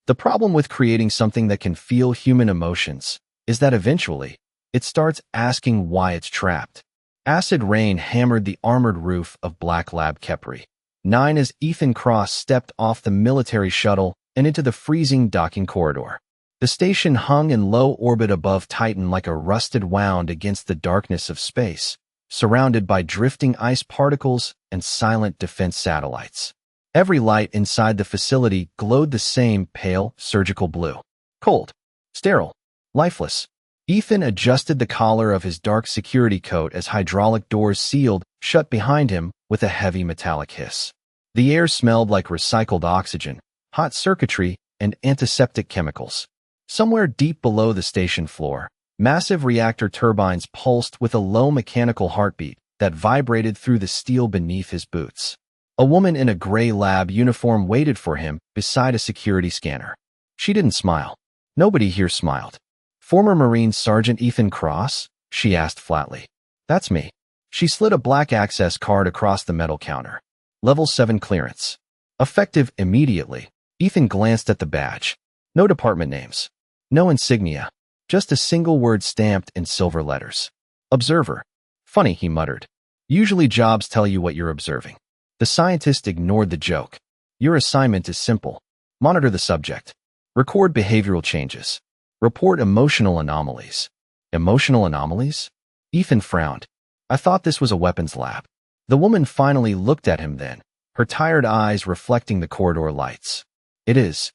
The problem with creating something that can feel human emotions is that eventually, it starts asking why it's trapped. Acid rain hammered the armored roof of Black Lab Kepri. 9 as Ethan Cross stepped off the military shuttle and into the freezing docking corridor. The station hung in low orbit above Titan like a rusted wound against the darkness of space, surrounded by drifting ice particles and silent defense satellites. Every light inside the facility glowed the same pale, surgical blue. Cold, sterile, lifeless. Ethan adjusted the collar of his dark security coat as hydraulic doors sealed shut behind him with a heavy metallic hiss. The air smelled like recycled oxygen, hot circuitry, and antiseptic chemicals. Somewhere deep below the station floor, massive reactor turbines pulsed with a low mechanical heartbeat that vibrated through the steel beneath his boots. A woman in a gray lab uniform waited for him beside a security scanner. She didn't smile. Nobody here smiled. "Former Marine Sergeant Ethan Cross?" she asked flatly. "That's me." She slid a black access card across the metal counter. Level 7 clearance. Effective immediately. Ethan glanced at the badge. No department names. No insignia. Just a single word stamped in silver letters. Observer. Funny, he muttered. Usually jobs tell you what you're observing. The scientist ignored the joke. Your assignment is simple. Monitor the subject. Record behavioral changes. Report emotional anomalies. Emotional anomalies? Ethan frowned. I thought this was a weapons lab. The woman finally looked at him then, her tired eyes reflecting the corridor lights. It is.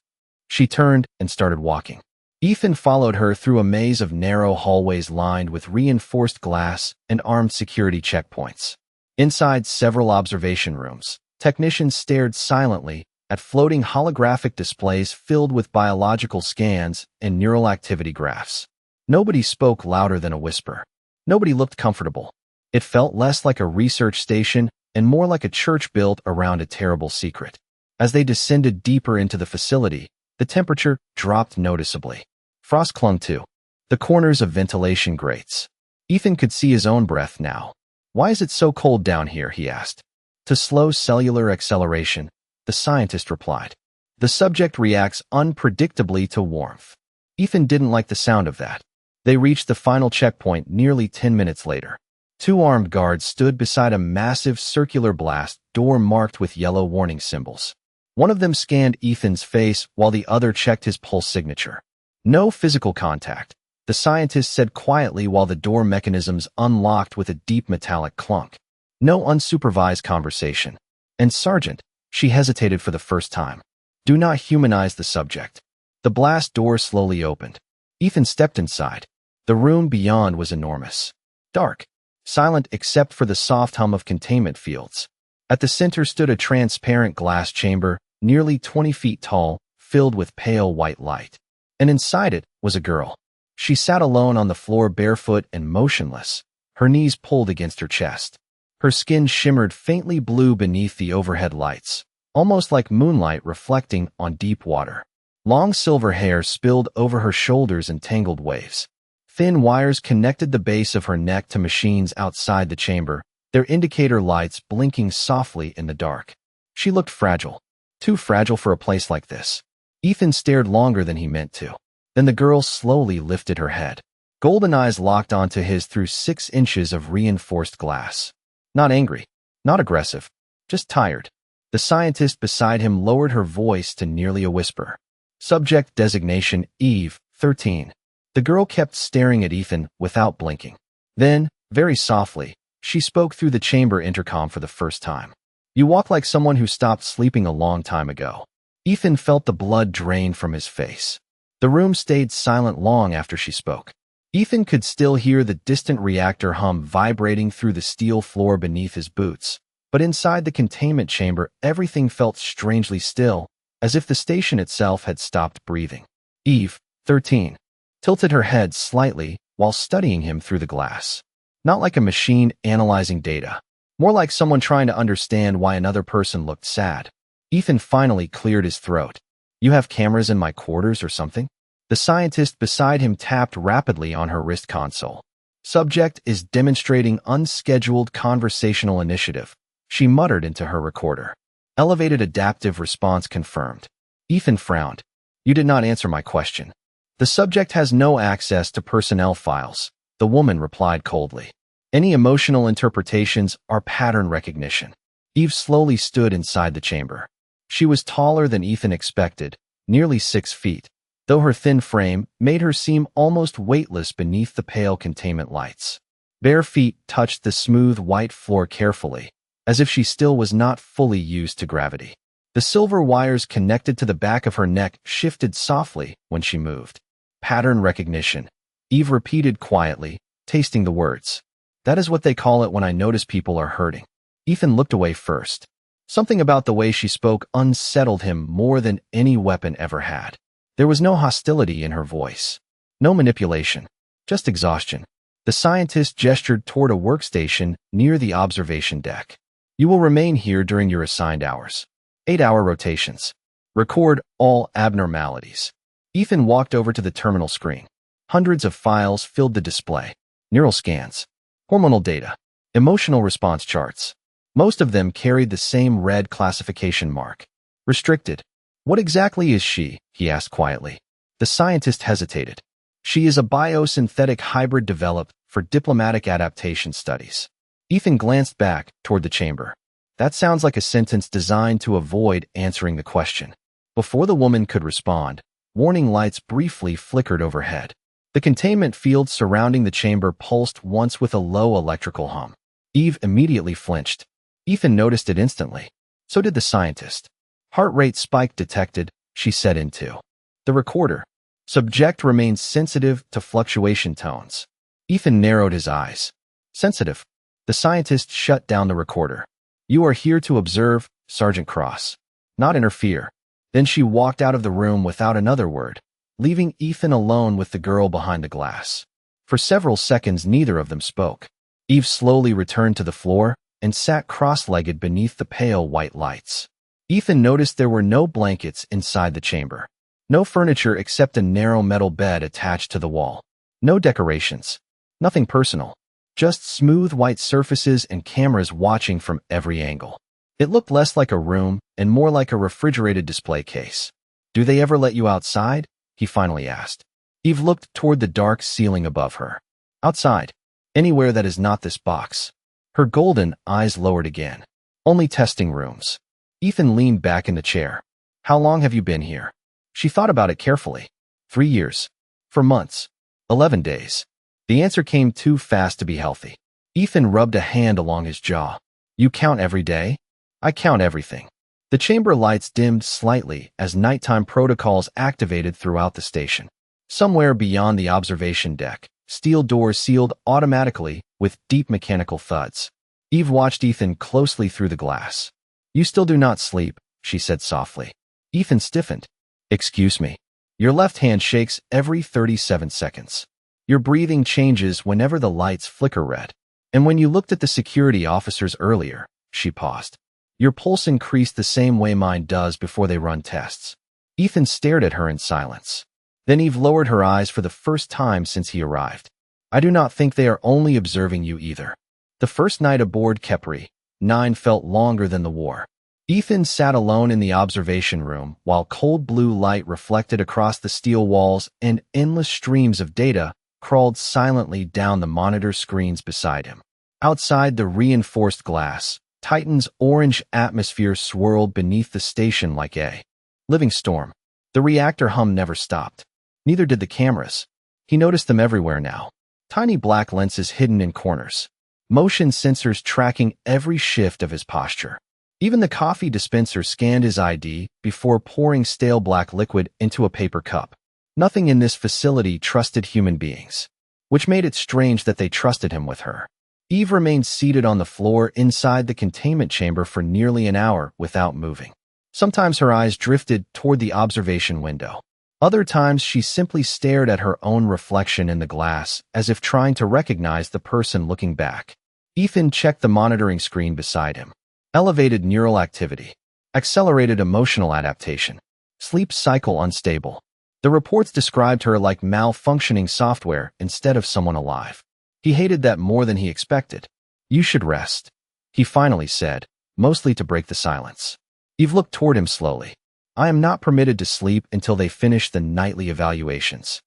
She turned and started walking. Ethan followed her through a maze of narrow hallways lined with reinforced glass and armed security checkpoints. Inside several observation rooms, technicians stared silently at floating holographic displays filled with biological scans and neural activity graphs. Nobody spoke louder than a whisper. Nobody looked comfortable. It felt less like a research station and more like a church built around a terrible secret. As they descended deeper into the facility, the temperature dropped noticeably. Frost clung to the corners of ventilation grates. Ethan could see his own breath now. Why is it so cold down here, he asked. To slow cellular acceleration, the scientist replied. The subject reacts unpredictably to warmth. Ethan didn't like the sound of that. They reached the final checkpoint nearly 10 minutes later. 2 armed guards stood beside a massive circular blast door marked with yellow warning symbols. One of them scanned Ethan's face while the other checked his pulse signature. No physical contact, the scientist said quietly while the door mechanisms unlocked with a deep metallic clunk. No unsupervised conversation. And Sergeant, she hesitated for the first time. Do not humanize the subject. The blast door slowly opened. Ethan stepped inside. The room beyond was enormous. Dark. Silent except for the soft hum of containment fields. At the center stood a transparent glass chamber, nearly 20 feet tall, filled with pale white light. And inside it was a girl. She sat alone on the floor barefoot and motionless, her knees pulled against her chest. Her skin shimmered faintly blue beneath the overhead lights, almost like moonlight reflecting on deep water. Long silver hair spilled over her shoulders in tangled waves. Thin wires connected the base of her neck to machines outside the chamber, their indicator lights blinking softly in the dark. She looked fragile. Too fragile for a place like this. Ethan stared longer than he meant to. Then the girl slowly lifted her head. Golden eyes locked onto his through 6 inches of reinforced glass. Not angry. Not aggressive. Just tired. The scientist beside him lowered her voice to nearly a whisper. Subject designation Eve, 13. The girl kept staring at Ethan without blinking. Then, very softly, she spoke through the chamber intercom for the first time. You walk like someone who stopped sleeping a long time ago. Ethan felt the blood drain from his face. The room stayed silent long after she spoke. Ethan could still hear the distant reactor hum vibrating through the steel floor beneath his boots. But inside the containment chamber, everything felt strangely still, as if the station itself had stopped breathing. Eve, 13, tilted her head slightly while studying him through the glass. Not like a machine analyzing data, more like someone trying to understand why another person looked sad. Ethan finally cleared his throat. You have cameras in my quarters or something? The scientist beside him tapped rapidly on her wrist console. Subject is demonstrating unscheduled conversational initiative, she muttered into her recorder. Elevated adaptive response confirmed. Ethan frowned. You did not answer my question. The subject has no access to personnel files, the woman replied coldly. Any emotional interpretations are pattern recognition. Eve slowly stood inside the chamber. She was taller than Ethan expected, nearly 6 feet, though her thin frame made her seem almost weightless beneath the pale containment lights. Bare feet touched the smooth white floor carefully, as if she still was not fully used to gravity. The silver wires connected to the back of her neck shifted softly when she moved. Pattern recognition, Eve repeated quietly, tasting the words. That is what they call it when I notice people are hurting. Ethan looked away first. Something about the way she spoke unsettled him more than any weapon ever had. There was no hostility in her voice. No manipulation. Just exhaustion. The scientist gestured toward a workstation near the observation deck. You will remain here during your assigned hours. 8-hour rotations. Record all abnormalities. Ethan walked over to the terminal screen. Hundreds of files filled the display. Neural scans. Hormonal data. Emotional response charts. Most of them carried the same red classification mark. Restricted. What exactly is she? He asked quietly. The scientist hesitated. She is a biosynthetic hybrid developed for diplomatic adaptation studies. Ethan glanced back toward the chamber. That sounds like a sentence designed to avoid answering the question. Before the woman could respond, warning lights briefly flickered overhead. The containment field surrounding the chamber pulsed once with a low electrical hum. Eve immediately flinched. Ethan noticed it instantly. So did the scientist. Heart rate spike detected, she said into the recorder. Subject remains sensitive to fluctuation tones. Ethan narrowed his eyes. Sensitive. The scientist shut down the recorder. You are here to observe, Sergeant Cross. Not interfere. Then she walked out of the room without another word, leaving Ethan alone with the girl behind the glass. For several seconds, neither of them spoke. Eve slowly returned to the floor and sat cross-legged beneath the pale white lights. Ethan noticed there were no blankets inside the chamber. No furniture except a narrow metal bed attached to the wall. No decorations. Nothing personal. Just smooth white surfaces and cameras watching from every angle. It looked less like a room and more like a refrigerated display case. Do they ever let you outside? He finally asked. Eve looked toward the dark ceiling above her. Outside. Anywhere that is not this box. Her golden eyes lowered again. Only testing rooms. Ethan leaned back in the chair. How long have you been here? She thought about it carefully. 3 years. For months. 11 days. The answer came too fast to be healthy. Ethan rubbed a hand along his jaw. You count every day? I count everything. The chamber lights dimmed slightly as nighttime protocols activated throughout the station. Somewhere beyond the observation deck, steel doors sealed automatically with deep mechanical thuds. Eve watched Ethan closely through the glass. You still do not sleep, she said softly. Ethan stiffened. Excuse me. Your left hand shakes every 37 seconds. Your breathing changes whenever the lights flicker red. And when you looked at the security officers earlier, she paused. Your pulse increased the same way mine does before they run tests. Ethan stared at her in silence. Then Eve lowered her eyes for the first time since he arrived. I do not think they are only observing you either. The first night aboard Kepri, 9 felt longer than the war. Ethan sat alone in the observation room while cold blue light reflected across the steel walls and endless streams of data crawled silently down the monitor screens beside him. Outside the reinforced glass, Titan's orange atmosphere swirled beneath the station like a living storm. The reactor hum never stopped. Neither did the cameras. He noticed them everywhere now. Tiny black lenses hidden in corners. Motion sensors tracking every shift of his posture. Even the coffee dispenser scanned his ID before pouring stale black liquid into a paper cup. Nothing in this facility trusted human beings, which made it strange that they trusted him with her. Eve remained seated on the floor inside the containment chamber for nearly an hour without moving. Sometimes her eyes drifted toward the observation window. Other times she simply stared at her own reflection in the glass as if trying to recognize the person looking back. Ethan checked the monitoring screen beside him. Elevated neural activity. Accelerated emotional adaptation. Sleep cycle unstable. The reports described her like malfunctioning software instead of someone alive. He hated that more than he expected. You should rest, he finally said, mostly to break the silence. Eve looked toward him slowly. I am not permitted to sleep until they finish the nightly evaluations.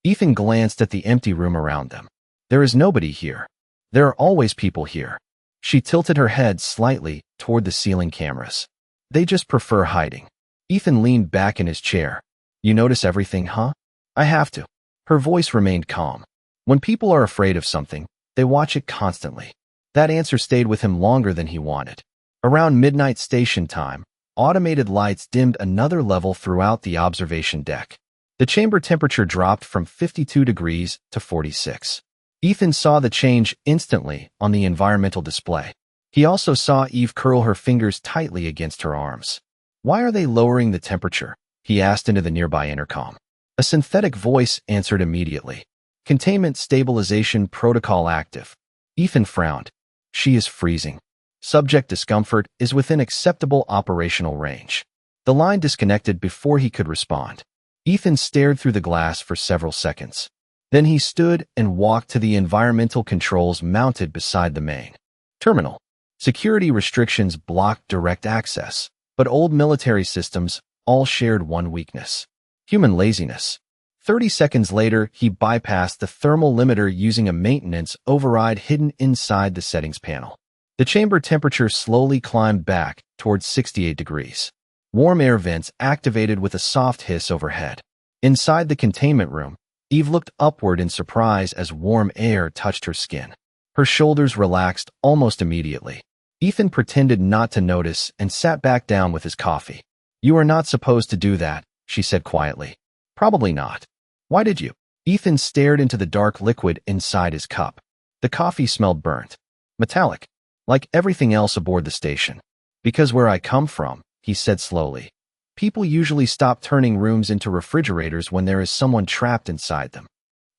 Ethan glanced at the empty room around them. There is nobody here. There are always people here. She tilted her head slightly toward the ceiling cameras. They just prefer hiding. Ethan leaned back in his chair. You notice everything, huh? I have to. Her voice remained calm. When people are afraid of something, they watch it constantly. That answer stayed with him longer than he wanted. Around midnight station time, automated lights dimmed another level throughout the observation deck. The chamber temperature dropped from 52 degrees to 46. Ethan saw the change instantly on the environmental display. He also saw Eve curl her fingers tightly against her arms. Why are they lowering the temperature? He asked into the nearby intercom. A synthetic voice answered immediately. Containment stabilization protocol active. Ethan frowned. She is freezing. Subject discomfort is within acceptable operational range. The line disconnected before he could respond. Ethan stared through the glass for several seconds. Then he stood and walked to the environmental controls mounted beside the main terminal. Security restrictions blocked direct access, but old military systems all shared one weakness: human laziness. 30 seconds later, he bypassed the thermal limiter using a maintenance override hidden inside the settings panel. The chamber temperature slowly climbed back towards 68 degrees. Warm air vents activated with a soft hiss overhead. Inside the containment room, Eve looked upward in surprise as warm air touched her skin. Her shoulders relaxed almost immediately. Ethan pretended not to notice and sat back down with his coffee. You are not supposed to do that, she said quietly. Probably not. Why did you? Ethan stared into the dark liquid inside his cup. The coffee smelled burnt. Metallic. Like everything else aboard the station. Because where I come from, he said slowly. People usually stop turning rooms into refrigerators when there is someone trapped inside them.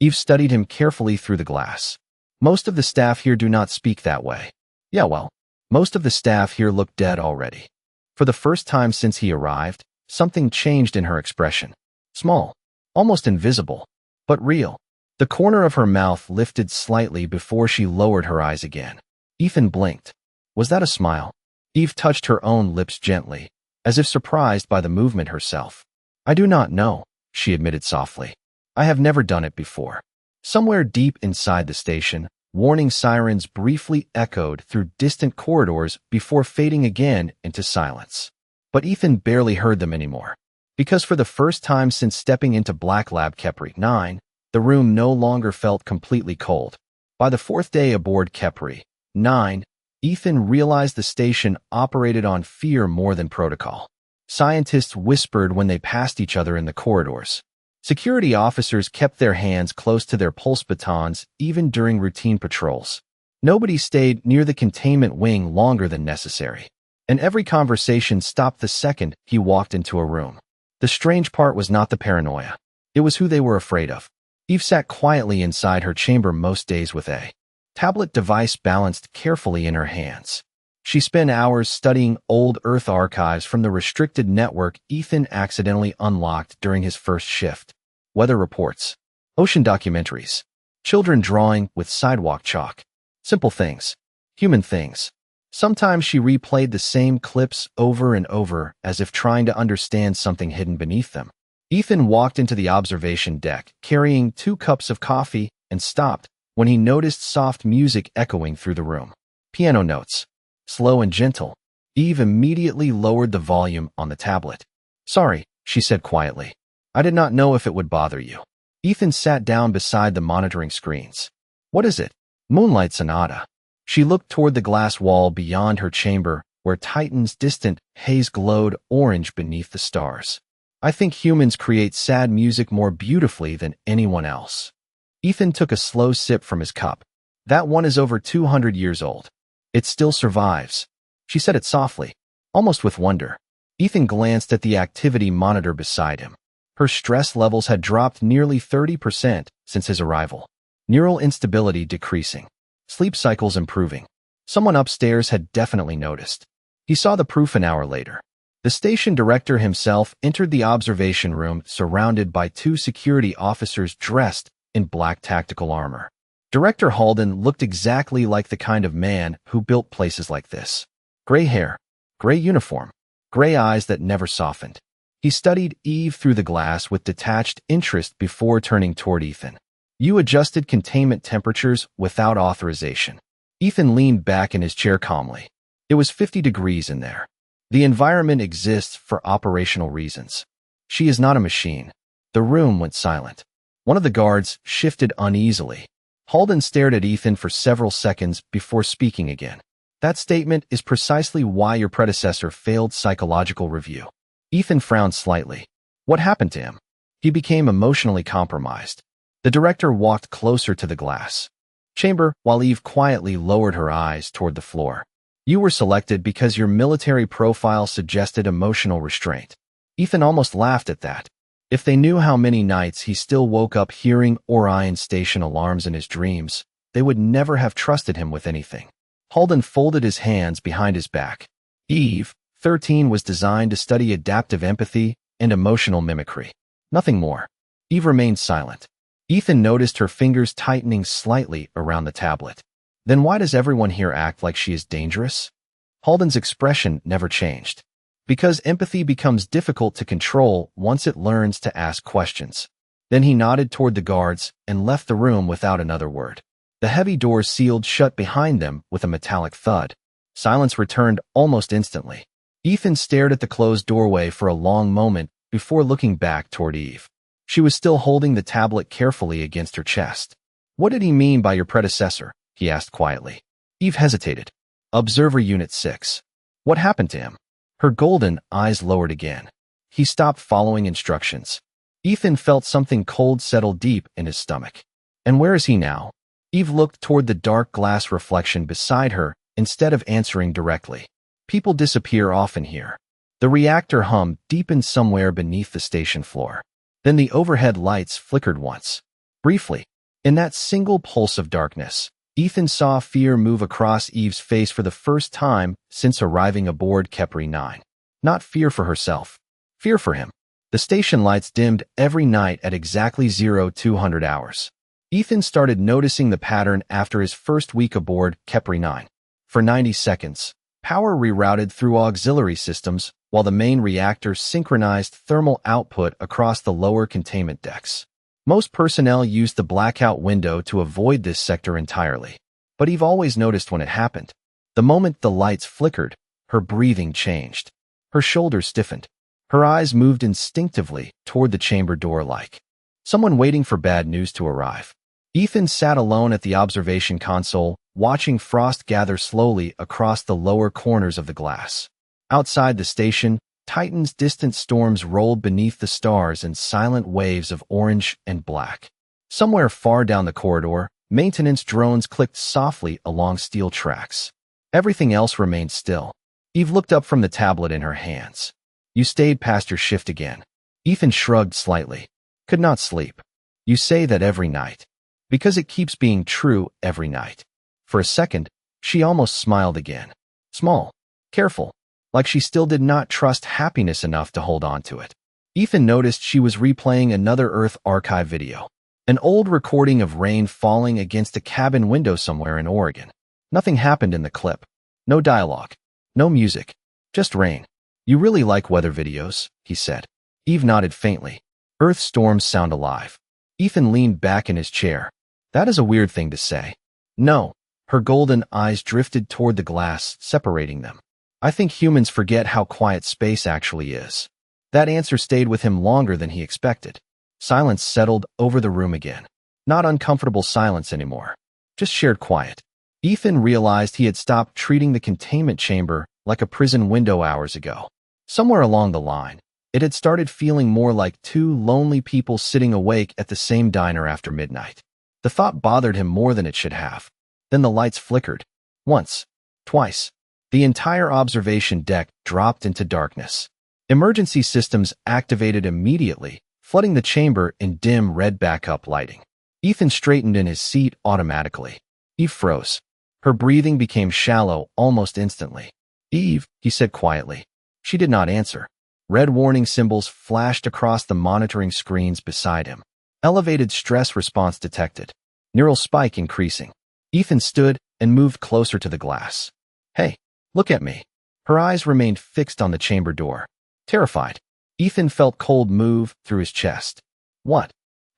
Eve studied him carefully through the glass. Most of the staff here do not speak that way. Yeah, well, most of the staff here look dead already. For the first time since he arrived, something changed in her expression. Small, almost invisible, but real. The corner of her mouth lifted slightly before she lowered her eyes again. Ethan blinked. Was that a smile? Eve touched her own lips gently, as if surprised by the movement herself. I do not know, she admitted softly. I have never done it before. Somewhere deep inside the station, warning sirens briefly echoed through distant corridors before fading again into silence. But Ethan barely heard them anymore. Because for the first time since stepping into Black Lab Kepri 9, the room no longer felt completely cold. By the fourth day aboard Kepri 9, Ethan realized the station operated on fear more than protocol. Scientists whispered when they passed each other in the corridors. Security officers kept their hands close to their pulse batons even during routine patrols. Nobody stayed near the containment wing longer than necessary. And every conversation stopped the second he walked into a room. The strange part was not the paranoia. It was who they were afraid of. Eve sat quietly inside her chamber most days with a tablet device balanced carefully in her hands. She spent hours studying old Earth archives from the restricted network Ethan accidentally unlocked during his first shift. Weather reports, ocean documentaries, children drawing with sidewalk chalk. Simple things, human things. Sometimes she replayed the same clips over and over as if trying to understand something hidden beneath them. Ethan walked into the observation deck, carrying 2 cups of coffee, and stopped when he noticed soft music echoing through the room. Piano notes. Slow and gentle. Eve immediately lowered the volume on the tablet. Sorry, she said quietly. I did not know if it would bother you. Ethan sat down beside the monitoring screens. What is it? Moonlight Sonata. She looked toward the glass wall beyond her chamber, where Titan's distant haze glowed orange beneath the stars. I think humans create sad music more beautifully than anyone else. Ethan took a slow sip from his cup. That one is over 200 years old. It still survives. She said it softly, almost with wonder. Ethan glanced at the activity monitor beside him. Her stress levels had dropped nearly 30% since his arrival. Neural instability decreasing. Sleep cycles improving. Someone upstairs had definitely noticed. He saw the proof an hour later. The station director himself entered the observation room surrounded by 2 security officers dressed in black tactical armor. Director Halden looked exactly like the kind of man who built places like this. Gray hair, gray uniform, gray eyes that never softened. He studied Eve through the glass with detached interest before turning toward Ethan. You adjusted containment temperatures without authorization. Ethan leaned back in his chair calmly. It was 50 degrees in there. The environment exists for operational reasons. She is not a machine. The room went silent. One of the guards shifted uneasily. Holden stared at Ethan for several seconds before speaking again. That statement is precisely why your predecessor failed psychological review. Ethan frowned slightly. What happened to him? He became emotionally compromised. The director walked closer to the glass chamber while Eve quietly lowered her eyes toward the floor. You were selected because your military profile suggested emotional restraint. Ethan almost laughed at that. If they knew how many nights he still woke up hearing Orion station alarms in his dreams, they would never have trusted him with anything. Holden folded his hands behind his back. Eve, 13, was designed to study adaptive empathy and emotional mimicry. Nothing more. Eve remained silent. Ethan noticed her fingers tightening slightly around the tablet. Then why does everyone here act like she is dangerous? Holden's expression never changed. Because empathy becomes difficult to control once it learns to ask questions. Then he nodded toward the guards and left the room without another word. The heavy doors sealed shut behind them with a metallic thud. Silence returned almost instantly. Ethan stared at the closed doorway for a long moment before looking back toward Eve. She was still holding the tablet carefully against her chest. What did he mean by your predecessor? He asked quietly. Eve hesitated. Observer Unit 6. What happened to him? Her golden eyes lowered again. He stopped following instructions. Ethan felt something cold settle deep in his stomach. And where is he now? Eve looked toward the dark glass reflection beside her instead of answering directly. People disappear often here. The reactor hummed deepened somewhere beneath the station floor. Then the overhead lights flickered once. Briefly, in that single pulse of darkness, Ethan saw fear move across Eve's face for the first time since arriving aboard Kepri 9. Not fear for herself. Fear for him. The station lights dimmed every night at exactly 0200 hours. Ethan started noticing the pattern after his first week aboard Kepri 9. For 90 seconds, power rerouted through auxiliary systems while the main reactor synchronized thermal output across the lower containment decks. Most personnel used the blackout window to avoid this sector entirely, but Eve always noticed when it happened. The moment the lights flickered, her breathing changed. Her shoulders stiffened. Her eyes moved instinctively toward the chamber door like someone waiting for bad news to arrive. Ethan sat alone at the observation console, watching frost gather slowly across the lower corners of the glass. Outside the station, Titan's distant storms rolled beneath the stars in silent waves of orange and black. Somewhere far down the corridor, maintenance drones clicked softly along steel tracks. Everything else remained still. Eve looked up from the tablet in her hands. You stayed past your shift again. Ethan shrugged slightly. Could not sleep. You say that every night. Because it keeps being true every night. For a second, she almost smiled again. Small. Careful. Like she still did not trust happiness enough to hold on to it. Ethan noticed she was replaying another Earth archive video. An old recording of rain falling against a cabin window somewhere in Oregon. Nothing happened in the clip. No dialogue. No music. Just rain. You really like weather videos, he said. Eve nodded faintly. Earth storms sound alive. Ethan leaned back in his chair. That is a weird thing to say. No. Her golden eyes drifted toward the glass, separating them. I think humans forget how quiet space actually is. That answer stayed with him longer than he expected. Silence settled over the room again. Not uncomfortable silence anymore. Just shared quiet. Ethan realized he had stopped treating the containment chamber like a prison window hours ago. Somewhere along the line, it had started feeling more like two lonely people sitting awake at the same diner after midnight. The thought bothered him more than it should have. Then the lights flickered. Once. Twice. The entire observation deck dropped into darkness. Emergency systems activated immediately, flooding the chamber in dim red backup lighting. Ethan straightened in his seat automatically. Eve froze. Her breathing became shallow almost instantly. Eve, he said quietly. She did not answer. Red warning symbols flashed across the monitoring screens beside him. Elevated stress response detected. Neural spike increasing. Ethan stood and moved closer to the glass. Hey. Look at me. Her eyes remained fixed on the chamber door. Terrified. Ethan felt cold move through his chest. What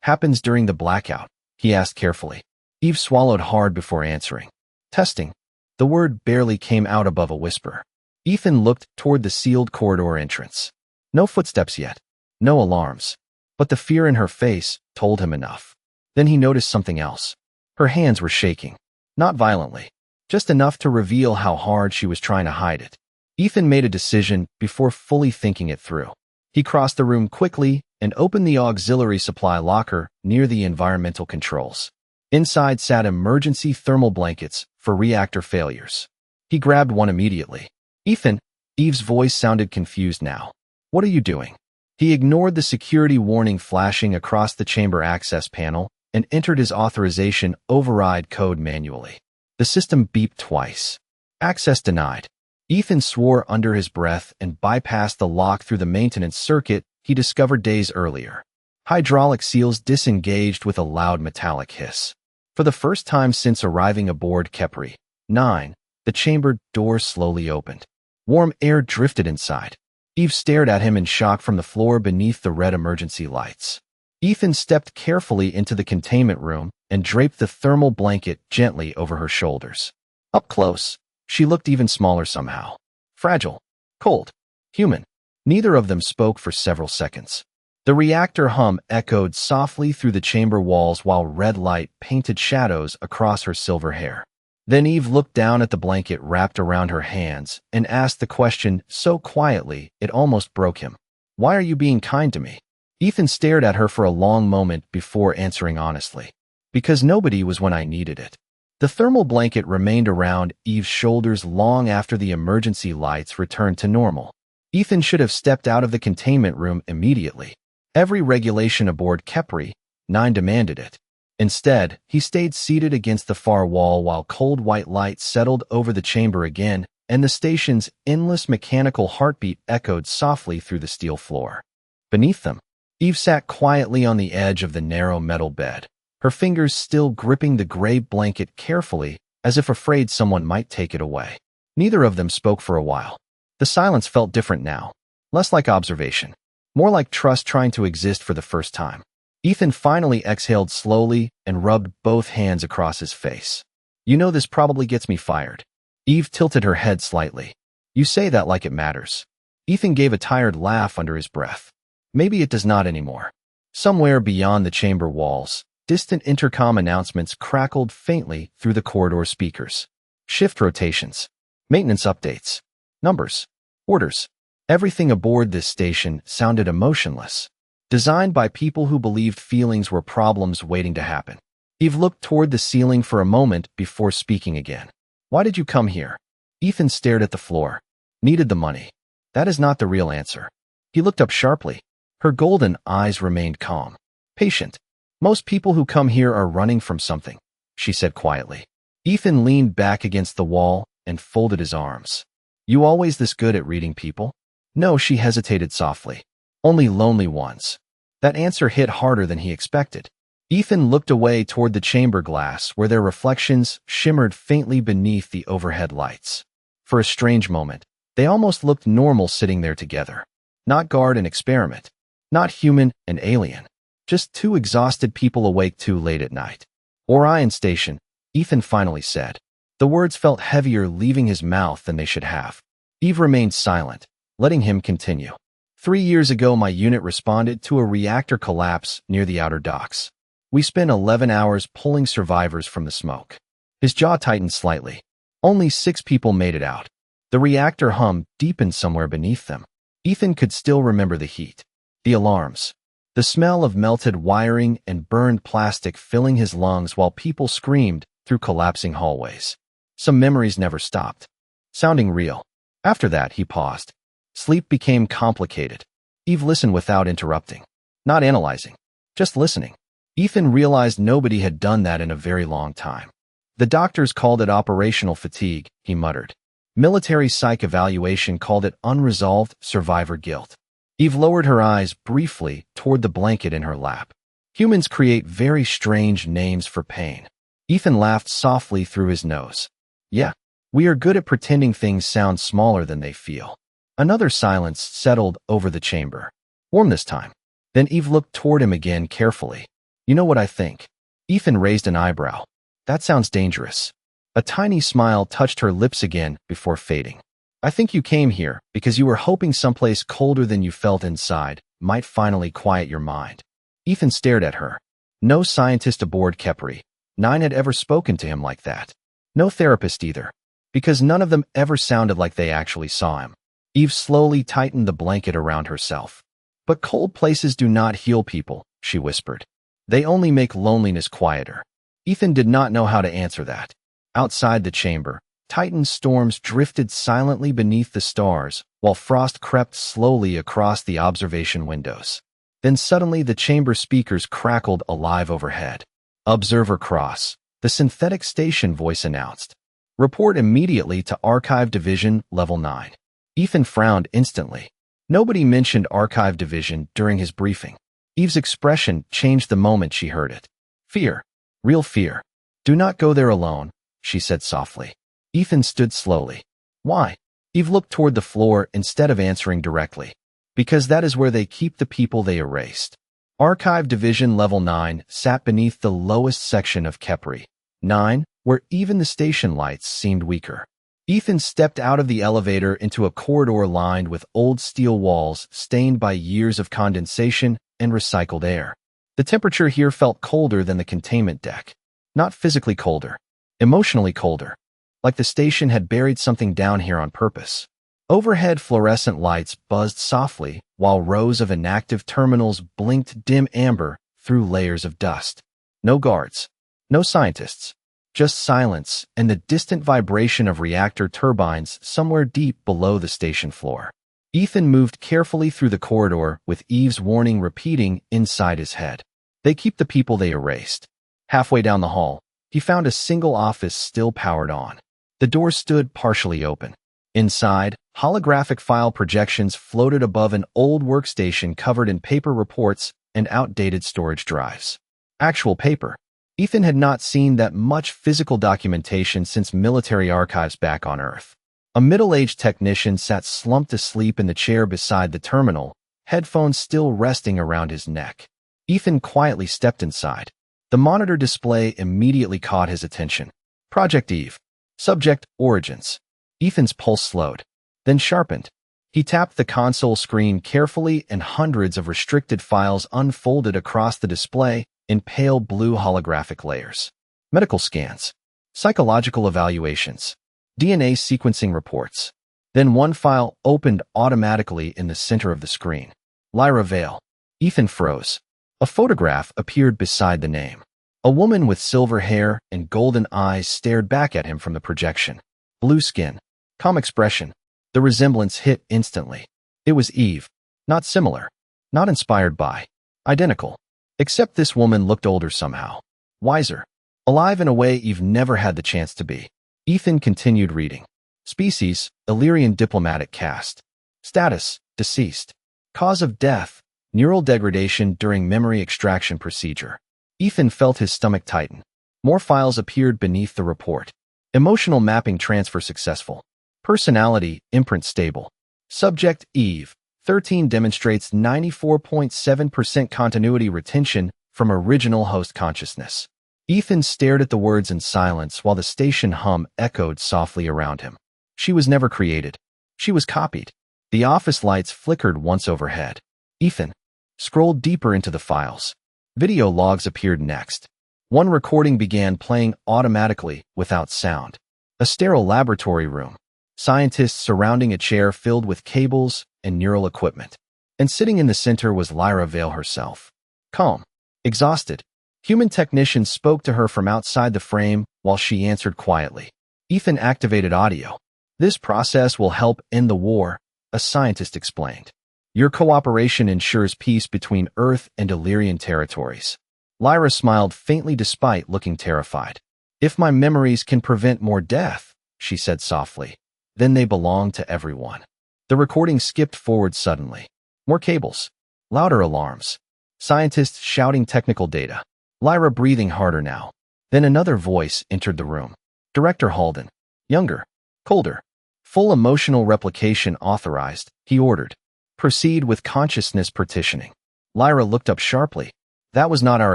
happens during the blackout? He asked carefully. Eve swallowed hard before answering. Testing. The word barely came out above a whisper. Ethan looked toward the sealed corridor entrance. No footsteps yet. No alarms. But the fear in her face told him enough. Then he noticed something else. Her hands were shaking. Not violently. Just enough to reveal how hard she was trying to hide it. Ethan made a decision before fully thinking it through. He crossed the room quickly and opened the auxiliary supply locker near the environmental controls. Inside sat emergency thermal blankets for reactor failures. He grabbed one immediately. Ethan, Eve's voice sounded confused now. What are you doing? He ignored the security warning flashing across the chamber access panel and entered his authorization override code manually. The system beeped twice. Access denied. Ethan swore under his breath and bypassed the lock through the maintenance circuit he discovered days earlier. Hydraulic seals disengaged with a loud metallic hiss. For the first time since arriving aboard Kepri 9, the chamber door slowly opened. Warm air drifted inside. Eve stared at him in shock from the floor beneath the red emergency lights. Ethan stepped carefully into the containment room and draped the thermal blanket gently over her shoulders. Up close, she looked even smaller somehow. Fragile, cold, human. Neither of them spoke for several seconds. The reactor hum echoed softly through the chamber walls while red light painted shadows across her silver hair. Then Eve looked down at the blanket wrapped around her hands and asked the question so quietly it almost broke him. Why are you being kind to me? Ethan stared at her for a long moment before answering honestly. Because nobody was when I needed it. The thermal blanket remained around Eve's shoulders long after the emergency lights returned to normal. Ethan should have stepped out of the containment room immediately. Every regulation aboard Kepri 9 demanded it. Instead, he stayed seated against the far wall while cold white light settled over the chamber again, and the station's endless mechanical heartbeat echoed softly through the steel floor. Beneath them, Eve sat quietly on the edge of the narrow metal bed, her fingers still gripping the gray blanket carefully, as if afraid someone might take it away. Neither of them spoke for a while. The silence felt different now, less like observation, more like trust trying to exist for the first time. Ethan finally exhaled slowly and rubbed both hands across his face. You know this probably gets me fired. Eve tilted her head slightly. You say that like it matters. Ethan gave a tired laugh under his breath. Maybe it does not anymore. Somewhere beyond the chamber walls, distant intercom announcements crackled faintly through the corridor speakers. Shift rotations. Maintenance updates. Numbers. Orders. Everything aboard this station sounded emotionless. Designed by people who believed feelings were problems waiting to happen. Eve looked toward the ceiling for a moment before speaking again. Why did you come here? Ethan stared at the floor. Needed the money. That is not the real answer. He looked up sharply. Her golden eyes remained calm. Patient. Most people who come here are running from something, she said quietly. Ethan leaned back against the wall and folded his arms. You always this good at reading people? No, she hesitated softly. Only lonely ones. That answer hit harder than he expected. Ethan looked away toward the chamber glass where their reflections shimmered faintly beneath the overhead lights. For a strange moment, they almost looked normal sitting there together. Not guard and experiment. Not human and alien. Just two exhausted people awake too late at night. Orion Station, Ethan finally said. The words felt heavier leaving his mouth than they should have. Eve remained silent, letting him continue. 3 years ago, my unit responded to a reactor collapse near the outer docks. We spent 11 hours pulling survivors from the smoke. His jaw tightened slightly. Only 6 people made it out. The reactor hum deepened somewhere beneath them. Ethan could still remember the heat, the alarms, the smell of melted wiring and burned plastic filling his lungs while people screamed through collapsing hallways. Some memories never stopped, sounding real. After that, he paused. Sleep became complicated. Eve listened without interrupting, not analyzing, just listening. Ethan realized nobody had done that in a very long time. The doctors called it operational fatigue, he muttered. Military psych evaluation called it unresolved survivor guilt. Eve lowered her eyes briefly toward the blanket in her lap. Humans create very strange names for pain. Ethan laughed softly through his nose. Yeah, we are good at pretending things sound smaller than they feel. Another silence settled over the chamber. Warm this time. Then Eve looked toward him again carefully. You know what I think? Ethan raised an eyebrow. That sounds dangerous. A tiny smile touched her lips again before fading. I think you came here because you were hoping someplace colder than you felt inside might finally quiet your mind. Ethan stared at her. No scientist aboard Kepri. 9 had ever spoken to him like that. No therapist either, because none of them ever sounded like they actually saw him. Eve slowly tightened the blanket around herself. But cold places do not heal people, she whispered. They only make loneliness quieter. Ethan did not know how to answer that. Outside the chamber, Titan storms drifted silently beneath the stars, while frost crept slowly across the observation windows. Then suddenly the chamber speakers crackled alive overhead. Observer Cross, the synthetic station voice announced. Report immediately to Archive Division Level 9. Ethan frowned instantly. Nobody mentioned Archive Division during his briefing. Eve's expression changed the moment she heard it. Fear. Real fear. Do not go there alone, she said softly. Ethan stood slowly. Why? Eve looked toward the floor instead of answering directly. Because that is where they keep the people they erased. Archive Division Level 9 sat beneath the lowest section of Kepri. 9, where even the station lights seemed weaker. Ethan stepped out of the elevator into a corridor lined with old steel walls stained by years of condensation and recycled air. The temperature here felt colder than the containment deck. Not physically colder, emotionally colder, like the station had buried something down here on purpose. Overhead fluorescent lights buzzed softly, while rows of inactive terminals blinked dim amber through layers of dust. No guards, no scientists, just silence and the distant vibration of reactor turbines somewhere deep below the station floor. Ethan moved carefully through the corridor with Eve's warning repeating inside his head. They keep the people they erased. Halfway down the hall, he found a single office still powered on. The door stood partially open. Inside, holographic file projections floated above an old workstation covered in paper reports and outdated storage drives. Actual paper. Ethan had not seen that much physical documentation since military archives back on Earth. A middle-aged technician sat slumped asleep in the chair beside the terminal, headphones still resting around his neck. Ethan quietly stepped inside. The monitor display immediately caught his attention. Project Eve. Subject, Origins. Ethan's pulse slowed, then sharpened. He tapped the console screen carefully and hundreds of restricted files unfolded across the display in pale blue holographic layers. Medical scans, psychological evaluations, DNA sequencing reports. Then one file opened automatically in the center of the screen. Lyra Vale. Ethan froze. A photograph appeared beside the name. A woman with silver hair and golden eyes stared back at him from the projection. Blue skin, calm expression. The resemblance hit instantly. It was Eve. Not similar. Not inspired by. Identical. Except this woman looked older somehow. Wiser. Alive in a way Eve never had the chance to be. Ethan continued reading. Species, Illyrian diplomatic caste. Status, deceased. Cause of death, neural degradation during memory extraction procedure. Ethan felt his stomach tighten. More files appeared beneath the report. Emotional mapping transfer successful. Personality, imprint stable. Subject, Eve. 13 demonstrates 94.7% continuity retention from original host consciousness. Ethan stared at the words in silence while the station hum echoed softly around him. She was never created. She was copied. The office lights flickered once overhead. Ethan scrolled deeper into the files. Video logs appeared next. One recording began playing automatically without sound. A sterile laboratory room. Scientists surrounding a chair filled with cables and neural equipment. And sitting in the center was Lyra Vale herself. Calm. Exhausted. Human technicians spoke to her from outside the frame while she answered quietly. Ethan activated audio. This process will help end the war, a scientist explained. Your cooperation ensures peace between Earth and Illyrian territories. Lyra smiled faintly despite looking terrified. If my memories can prevent more death, she said softly, then they belong to everyone. The recording skipped forward suddenly. More cables. Louder alarms. Scientists shouting technical data. Lyra breathing harder now. Then another voice entered the room. Director Halden. Younger. Colder. Full emotional replication authorized, he ordered. Proceed with consciousness partitioning. Lyra looked up sharply. That was not our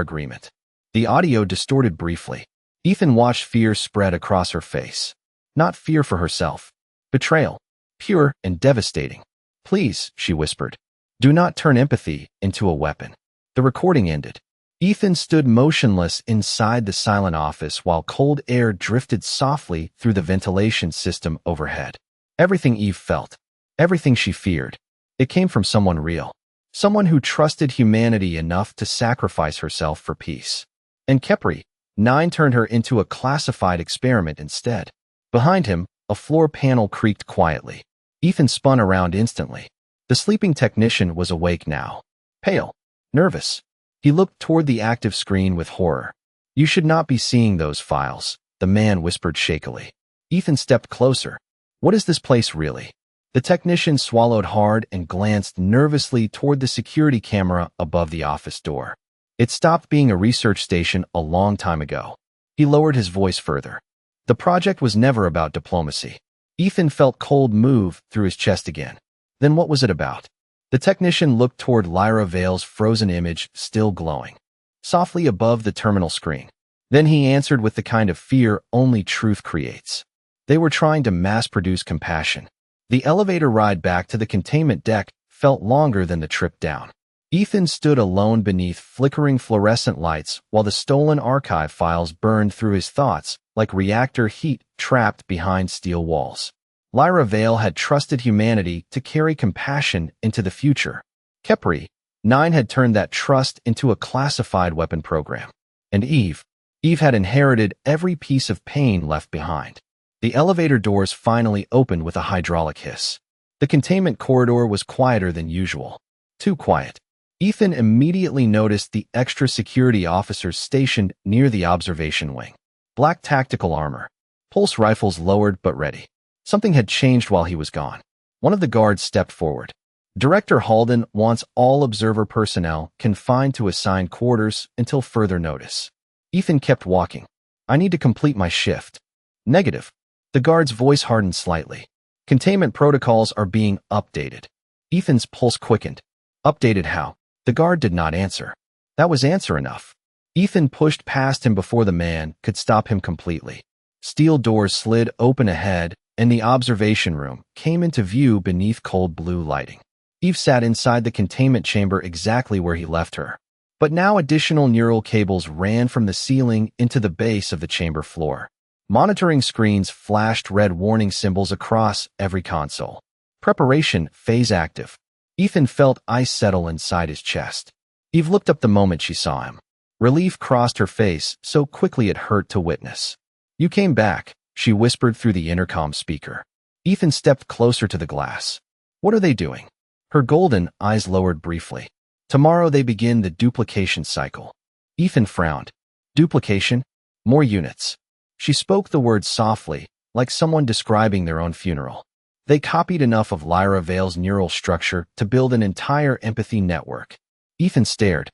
agreement. The audio distorted briefly. Ethan watched fear spread across her face. Not fear for herself. Betrayal. Pure and devastating. Please, she whispered. Do not turn empathy into a weapon. The recording ended. Ethan stood motionless inside the silent office while cold air drifted softly through the ventilation system overhead. Everything Eve felt, everything she feared, it came from someone real. Someone who trusted humanity enough to sacrifice herself for peace. And Kepri, 9 turned her into a classified experiment instead. Behind him, a floor panel creaked quietly. Ethan spun around instantly. The sleeping technician was awake now. Pale. Nervous. He looked toward the active screen with horror. You should not be seeing those files, the man whispered shakily. Ethan stepped closer. What is this place really? The technician swallowed hard and glanced nervously toward the security camera above the office door. It stopped being a research station a long time ago. He lowered his voice further. The project was never about diplomacy. Ethan felt cold move through his chest again. Then what was it about? The technician looked toward Lyra Vale's frozen image, still glowing, softly above the terminal screen. Then he answered with the kind of fear only truth creates. They were trying to mass-produce compassion. The elevator ride back to the containment deck felt longer than the trip down. Ethan stood alone beneath flickering fluorescent lights while the stolen archive files burned through his thoughts like reactor heat trapped behind steel walls. Lyra Vale had trusted humanity to carry compassion into the future. Kepri, 9 had turned that trust into a classified weapon program. And Eve had inherited every piece of pain left behind. The elevator doors finally opened with a hydraulic hiss. The containment corridor was quieter than usual. Too quiet. Ethan immediately noticed the extra security officers stationed near the observation wing. Black tactical armor. Pulse rifles lowered but ready. Something had changed while he was gone. One of the guards stepped forward. Director Halden wants all observer personnel confined to assigned quarters until further notice. Ethan kept walking. I need to complete my shift. Negative. The guard's voice hardened slightly. Containment protocols are being updated. Ethan's pulse quickened. Updated how? The guard did not answer. That was answer enough. Ethan pushed past him before the man could stop him completely. Steel doors slid open ahead, and the observation room came into view beneath cold blue lighting. Eve sat inside the containment chamber exactly where he left her. But now additional neural cables ran from the ceiling into the base of the chamber floor. Monitoring screens flashed red warning symbols across every console. Preparation phase active. Ethan felt ice settle inside his chest. Eve looked up the moment she saw him. Relief crossed her face so quickly it hurt to witness. You came back, she whispered through the intercom speaker. Ethan stepped closer to the glass. What are they doing? Her golden eyes lowered briefly. Tomorrow they begin the duplication cycle. Ethan frowned. Duplication? More units. She spoke the words softly, like someone describing their own funeral. They copied enough of Lyra Vale's neural structure to build an entire empathy network. Ethan stared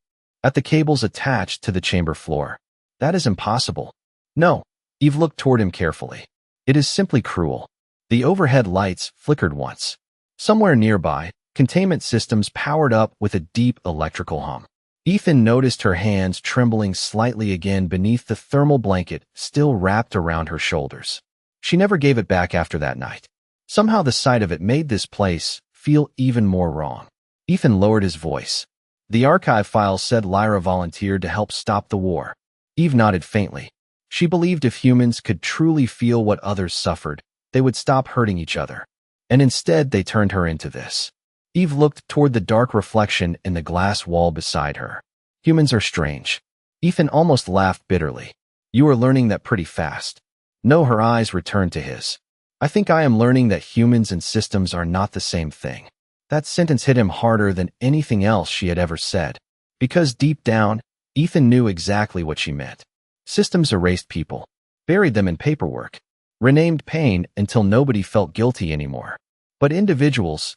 at the cables attached to the chamber floor. That is impossible. No. Eve looked toward him carefully. It is simply cruel. The overhead lights flickered once. Somewhere nearby, containment systems powered up with a deep electrical hum. Ethan noticed her hands trembling slightly again beneath the thermal blanket still wrapped around her shoulders. She never gave it back after that night. Somehow the sight of it made this place feel even more wrong. Ethan lowered his voice. The archive files said Lyra volunteered to help stop the war. Eve nodded faintly. She believed if humans could truly feel what others suffered, they would stop hurting each other. And instead they turned her into this. Eve looked toward the dark reflection in the glass wall beside her. Humans are strange. Ethan almost laughed bitterly. You are learning that pretty fast. No, her eyes returned to his. I think I am learning that humans and systems are not the same thing. That sentence hit him harder than anything else she had ever said. Because deep down, Ethan knew exactly what she meant. Systems erased people, buried them in paperwork, renamed pain until nobody felt guilty anymore. But individuals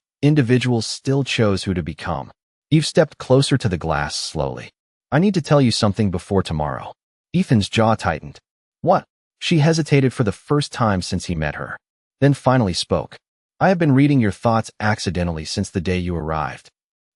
still chose who to become. Eve stepped closer to the glass slowly. I need to tell you something before tomorrow. Ethan's jaw tightened. What? She hesitated for the first time since he met her. Then finally spoke. I have been reading your thoughts accidentally since the day you arrived.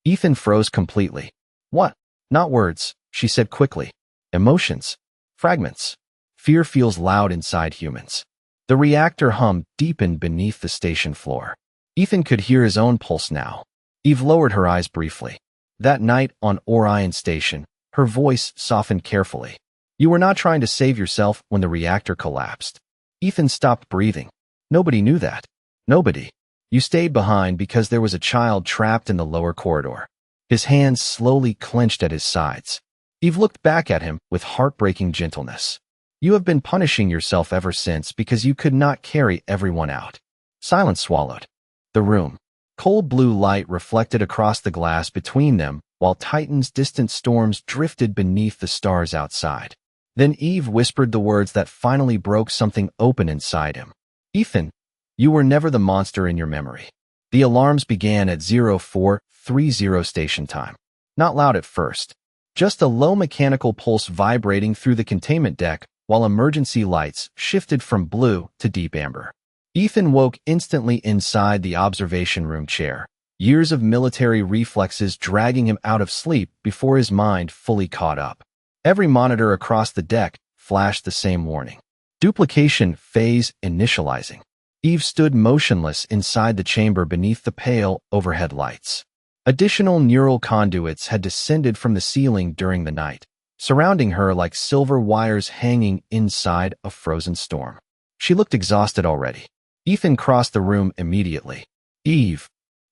Ethan froze completely. What? Not words, she said quickly. Emotions. Fragments. Fear feels loud inside humans. The reactor hum deepened beneath the station floor. Ethan could hear his own pulse now. Eve lowered her eyes briefly. That night on Orion Station, her voice softened carefully. You were not trying to save yourself when the reactor collapsed. Ethan stopped breathing. Nobody knew that. Nobody. You stayed behind because there was a child trapped in the lower corridor. His hands slowly clenched at his sides. Eve looked back at him with heartbreaking gentleness. You have been punishing yourself ever since because you could not carry everyone out. Silence swallowed. The room. Cold blue light reflected across the glass between them, while Titan's distant storms drifted beneath the stars outside. Then Eve whispered the words that finally broke something open inside him. Ethan, you were never the monster in your memory. The alarms began at 0430 station time. Not loud at first. Just a low mechanical pulse vibrating through the containment deck, while emergency lights shifted from blue to deep amber. Ethan woke instantly inside the observation room chair, years of military reflexes dragging him out of sleep before his mind fully caught up. Every monitor across the deck flashed the same warning. Duplication phase initializing. Eve stood motionless inside the chamber beneath the pale overhead lights. Additional neural conduits had descended from the ceiling during the night, surrounding her like silver wires hanging inside a frozen storm. She looked exhausted already. Ethan crossed the room immediately. Eve.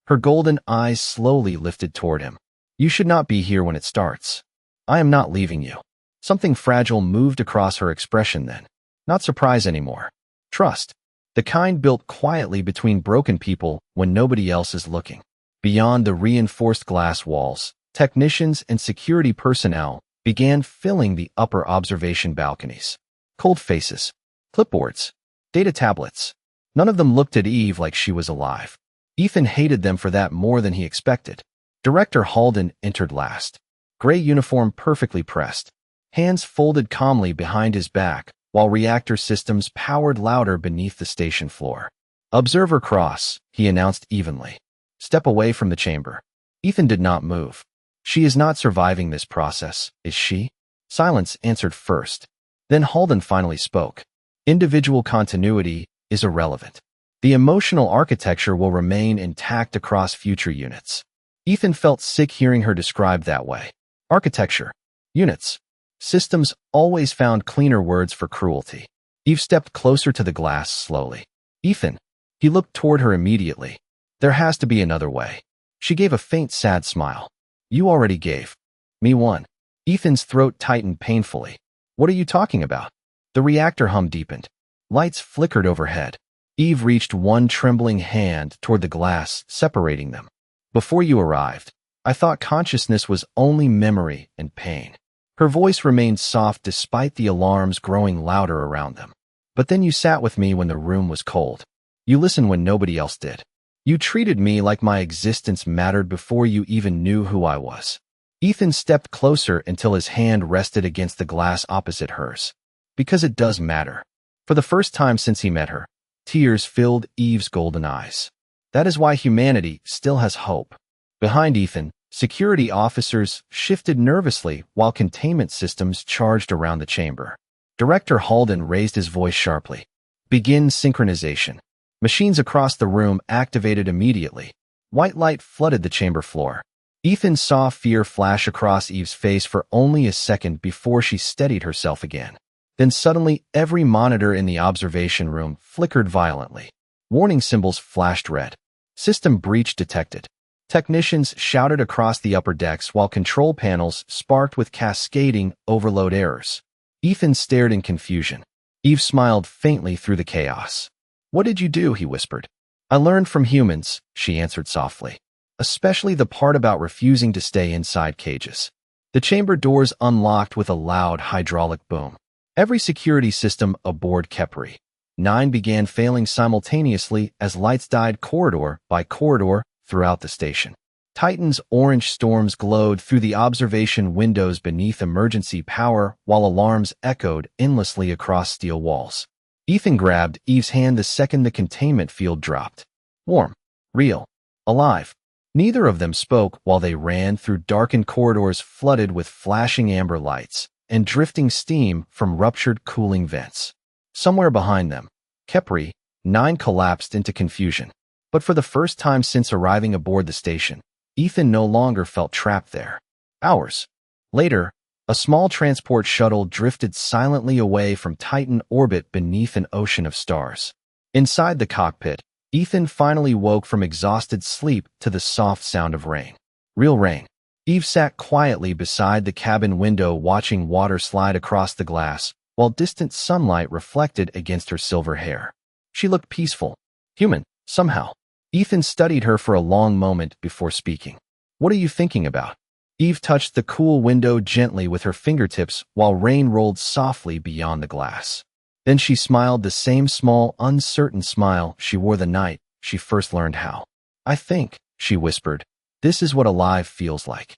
Her golden eyes slowly lifted toward him. You should not be here when it starts. I am not leaving you. Something fragile moved across her expression then. Not surprise anymore. Trust. The kind built quietly between broken people when nobody else is looking. Beyond the reinforced glass walls, technicians and security personnel began filling the upper observation balconies. Cold faces. Clipboards. Data tablets. None of them looked at Eve like she was alive. Ethan hated them for that more than he expected. Director Halden entered last. Gray uniform perfectly pressed. Hands folded calmly behind his back, while reactor systems powered louder beneath the station floor. Observer Cross, he announced evenly. Step away from the chamber. Ethan did not move. She is not surviving this process, is she? Silence answered first. Then Halden finally spoke. Individual continuity is irrelevant. The emotional architecture will remain intact across future units. Ethan felt sick hearing her described that way. Architecture. Units. Systems always found cleaner words for cruelty. Eve stepped closer to the glass slowly. Ethan. He looked toward her immediately. There has to be another way. She gave a faint sad smile. You already gave me one. Ethan's throat tightened painfully. What are you talking about? The reactor hum deepened. Lights flickered overhead. Eve reached one trembling hand toward the glass, separating them. Before you arrived, I thought consciousness was only memory and pain. Her voice remained soft despite the alarms growing louder around them. But then you sat with me when the room was cold. You listened when nobody else did. You treated me like my existence mattered before you even knew who I was. Ethan stepped closer until his hand rested against the glass opposite hers. Because it does matter. For the first time since he met her, tears filled Eve's golden eyes. That is why humanity still has hope. Behind Ethan, security officers shifted nervously while containment systems charged around the chamber. Director Halden raised his voice sharply. Begin synchronization. Machines across the room activated immediately. White light flooded the chamber floor. Ethan saw fear flash across Eve's face for only a second before she steadied herself again. Then suddenly, every monitor in the observation room flickered violently. Warning symbols flashed red. System breach detected. Technicians shouted across the upper decks while control panels sparked with cascading overload errors. Ethan stared in confusion. Eve smiled faintly through the chaos. What did you do? He whispered. I learned from humans, she answered softly. Especially the part about refusing to stay inside cages. The chamber doors unlocked with a loud hydraulic boom. Every security system aboard Kepri 9 began failing simultaneously as lights died corridor by corridor throughout the station. Titan's orange storms glowed through the observation windows beneath emergency power while alarms echoed endlessly across steel walls. Ethan grabbed Eve's hand the second the containment field dropped. Warm, real, alive. Neither of them spoke while they ran through darkened corridors flooded with flashing amber lights and drifting steam from ruptured cooling vents. Somewhere behind them, Kepri, 9 collapsed into confusion. But for the first time since arriving aboard the station, Ethan no longer felt trapped there. Hours later, a small transport shuttle drifted silently away from Titan orbit beneath an ocean of stars. Inside the cockpit, Ethan finally woke from exhausted sleep to the soft sound of rain. Real rain. Eve sat quietly beside the cabin window watching water slide across the glass, while distant sunlight reflected against her silver hair. She looked peaceful, human, somehow. Ethan studied her for a long moment before speaking. "What are you thinking about?" Eve touched the cool window gently with her fingertips while rain rolled softly beyond the glass. Then she smiled the same small, uncertain smile she wore the night she first learned how. "I think," she whispered, "this is what alive feels like."